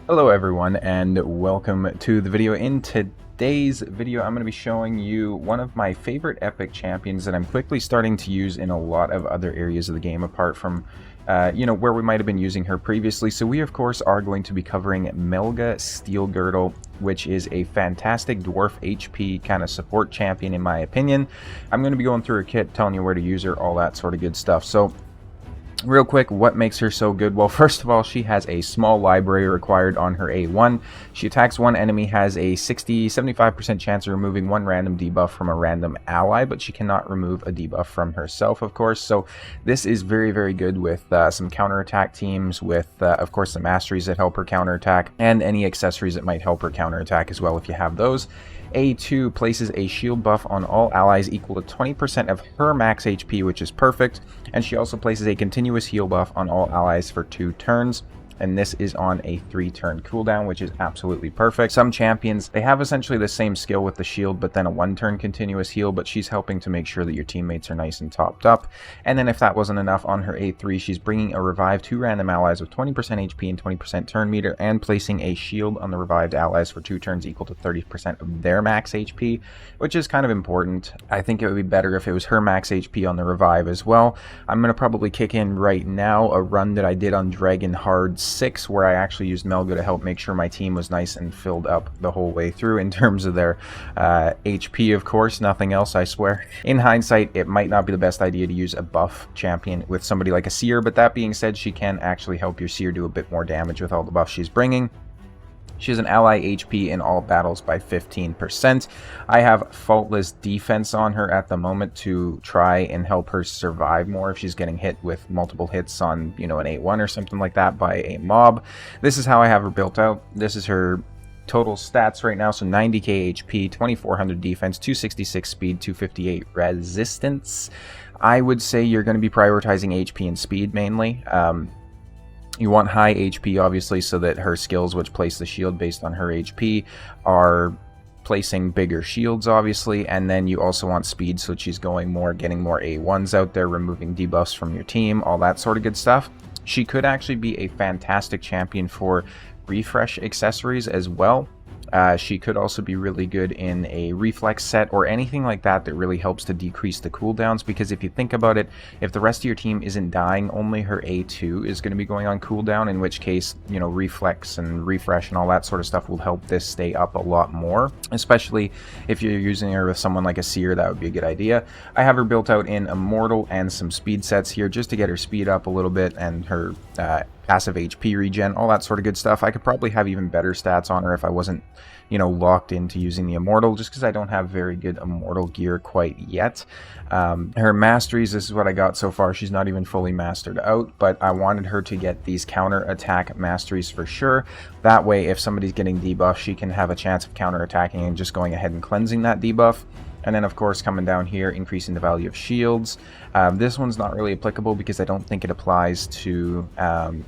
Hello everyone and welcome to the video. In today's video I'm going to be showing you one of my favorite epic champions that I'm quickly starting to use in a lot of other areas of the game apart from where we might have been using her previously. So we of course are going to be covering Melga Steelgirdle, which is a fantastic dwarf HP kind of support champion in my opinion. I'm going to be going through her kit, telling you where to use her, all that sort of good stuff. So real quick, what makes her so good? Well, first of all, she has a small library required on her A1. She attacks one enemy, has a 75% chance of removing one random debuff from a random ally, but she cannot remove a debuff from herself, of course. So this is very, very good with some counterattack teams, with, of course, the masteries that help her counterattack, and any accessories that might help her counterattack as well if you have those. A2 places a shield buff on all allies equal to 20% of her max HP, which is perfect. And she also places a continuous heal buff on all allies for 2 turns. And this is on a 3-turn cooldown, which is absolutely perfect. Some champions, they have essentially the same skill with the shield, but then a 1-turn continuous heal, but she's helping to make sure that your teammates are nice and topped up. And then if that wasn't enough, on her A3, she's bringing a revive to random allies with 20% HP and 20% turn meter, and placing a shield on the revived allies for 2 turns equal to 30% of their max HP, which is kind of important. I think it would be better if it was her max HP on the revive as well. I'm going to probably kick in right now a run that I did on Dragon Hard 6, where I actually used Melga to help make sure my team was nice and filled up the whole way through in terms of their HP, of course, nothing else, I swear. In hindsight, it might not be the best idea to use a buff champion with somebody like a Seer, but that being said, she can actually help your Seer do a bit more damage with all the buffs she's bringing. She has an ally HP in all battles by 15%. I have faultless defense on her at the moment to try and help her survive more if she's getting hit with multiple hits on, an A1 or something like that by a mob. This is how I have her built out. This is her total stats right now. So 90k HP, 2400 defense, 266 speed, 258 resistance. I would say you're going to be prioritizing HP and speed mainly. You want high HP, obviously, so that her skills, which place the shield based on her HP, are placing bigger shields, obviously. And then you also want speed, so that she's going more, getting more A1s out there, removing debuffs from your team, all that sort of good stuff. She could actually be a fantastic champion for refresh accessories as well. She could also be really good in a reflex set or anything like that that really helps to decrease the cooldowns, because if you think about it, if the rest of your team isn't dying, only her A2 is going to be going on cooldown, in which case, reflex and refresh and all that sort of stuff will help this stay up a lot more, especially if you're using her with someone like a Seer. That would be a good idea. I have her built out in Immortal and some speed sets here just to get her speed up a little bit, and her passive HP regen, all that sort of good stuff. I could probably have even better stats on her if I wasn't, locked into using the Immortal, just because I don't have very good Immortal gear quite yet. Her masteries, this is what I got so far. She's not even fully mastered out, but I wanted her to get these counter attack masteries for sure. That way, if somebody's getting debuff, she can have a chance of counter attacking and just going ahead and cleansing that debuff. And then, of course, coming down here, increasing the value of shields. This one's not really applicable because I don't think it applies to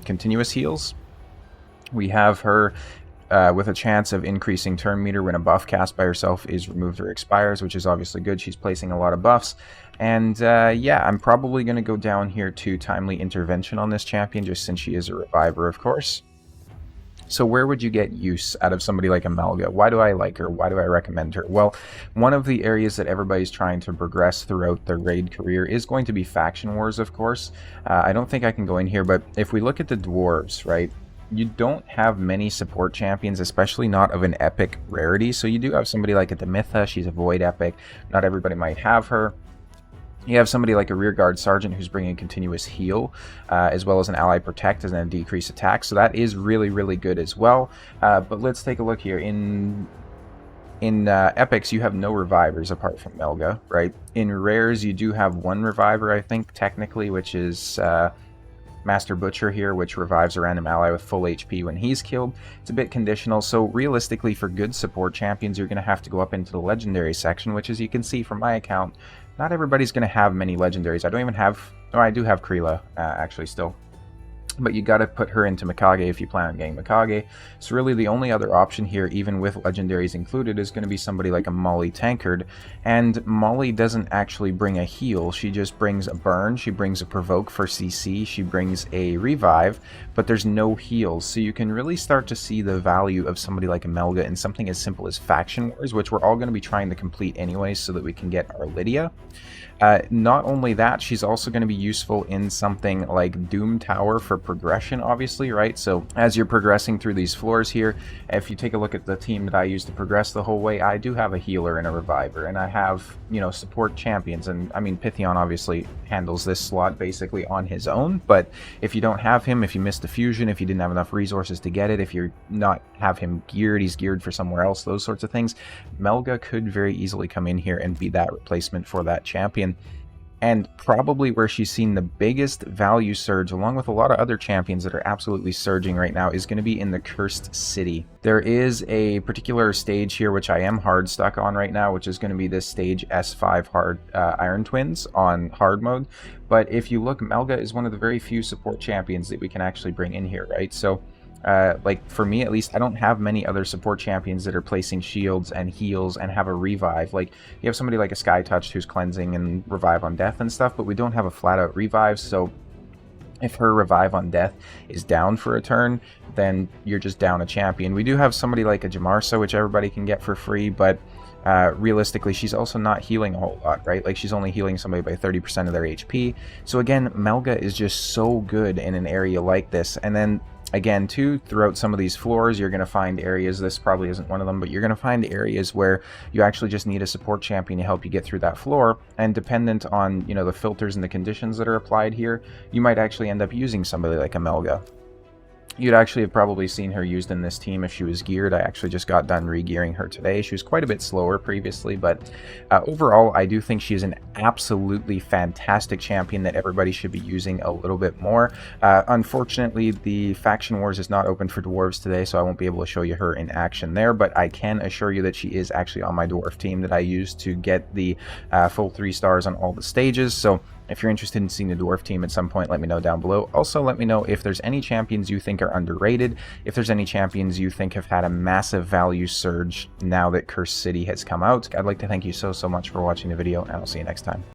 continuous heals. We have her with a chance of increasing turn meter when a buff cast by herself is removed or expires, which is obviously good. She's placing a lot of buffs. And yeah, I'm probably going to go down here to Timely Intervention on this champion, just since she is a reviver, of course. So where would you get use out of somebody like Melga? Why do I like her? Why do I recommend her? Well, one of the areas that everybody's trying to progress throughout their raid career is going to be faction wars, of course. I don't think I can go in here, but if we look at the dwarves, right, you don't have many support champions, especially not of an epic rarity. So you do have somebody like a Demitha. She's a void epic. Not everybody might have her. You have somebody like a Rearguard Sergeant who's bringing continuous heal, as well as an ally protect and then decrease attack. So that is really, really good as well. But let's take a look here. In epics, you have no revivers apart from Melga, right? In rares, you do have one reviver, I think, technically, which is Master Butcher here, which revives a random ally with full HP when he's killed. It's a bit conditional, so realistically for good support champions, you're going to have to go up into the legendary section, which, as you can see from my account, not everybody's going to have many legendaries. I don't even have... Oh, I do have Kreela, actually, still. but you got to put her into Mikage if you plan on getting Mikage. So really the only other option here, even with legendaries included, is going to be somebody like a Molly Tankard. And Molly doesn't actually bring a heal, she just brings a burn, she brings a provoke for CC, she brings a revive, but there's no heals. So you can really start to see the value of somebody like Amelga in something as simple as Faction Wars, which we're all going to be trying to complete anyways so that we can get our Lydia. Not only that, she's also going to be useful in something like Doom Tower for progression, obviously, right? So as you're progressing through these floors here, if you take a look at the team that I use to progress the whole way, I do have a healer and a reviver, and I have, you know, support champions. And I mean, Pythion obviously handles this slot basically on his own, but if you don't have him, if you missed a fusion, if you didn't have enough resources to get it, if you're not have him geared, he's geared for somewhere else, those sorts of things, Melga could very easily come in here and be that replacement for that champion. And probably where she's seen the biggest value surge, along with a lot of other champions that are absolutely surging right now, is going to be in the Cursed City. There is a particular stage here which I am hard stuck on right now, which is going to be this stage S5 hard Iron Twins on hard mode. But if you look, Melga is one of the very few support champions that we can actually bring in here, right? So like for me at least, I don't have many other support champions that are placing shields and heals and have a revive. Like you have somebody like a Sky Touch who's cleansing and revive on death and stuff, but we don't have a flat out revive. So if her revive on death is down for a turn, then you're just down a champion. We do have somebody like a Jamarsa, which everybody can get for free, but realistically, she's also not healing a whole lot, right? Like she's only healing somebody by 30% of their HP. So again, Melga is just so good in an area like this. And then again, too, throughout some of these floors, you're going to find areas, this probably isn't one of them, but you're going to find areas where you actually just need a support champion to help you get through that floor. And dependent on, you know, the filters and the conditions that are applied here, you might actually end up using somebody like Amelga. You'd actually have probably seen her used in this team if she was geared. I actually just got done re-gearing her today. She was quite a bit slower previously, but overall, I do think she's an absolutely fantastic champion that everybody should be using a little bit more. Unfortunately, the Faction Wars is not open for Dwarves today, so I won't be able to show you her in action there, but I can assure you that she is actually on my Dwarf team that I use to get the full 3 stars on all the stages. So if you're interested in seeing the Dwarf team at some point, let me know down below. Also, let me know if there's any champions you think are underrated, if there's any champions you think have had a massive value surge now that Cursed City has come out. I'd like to thank you so much for watching the video, and I'll see you next time.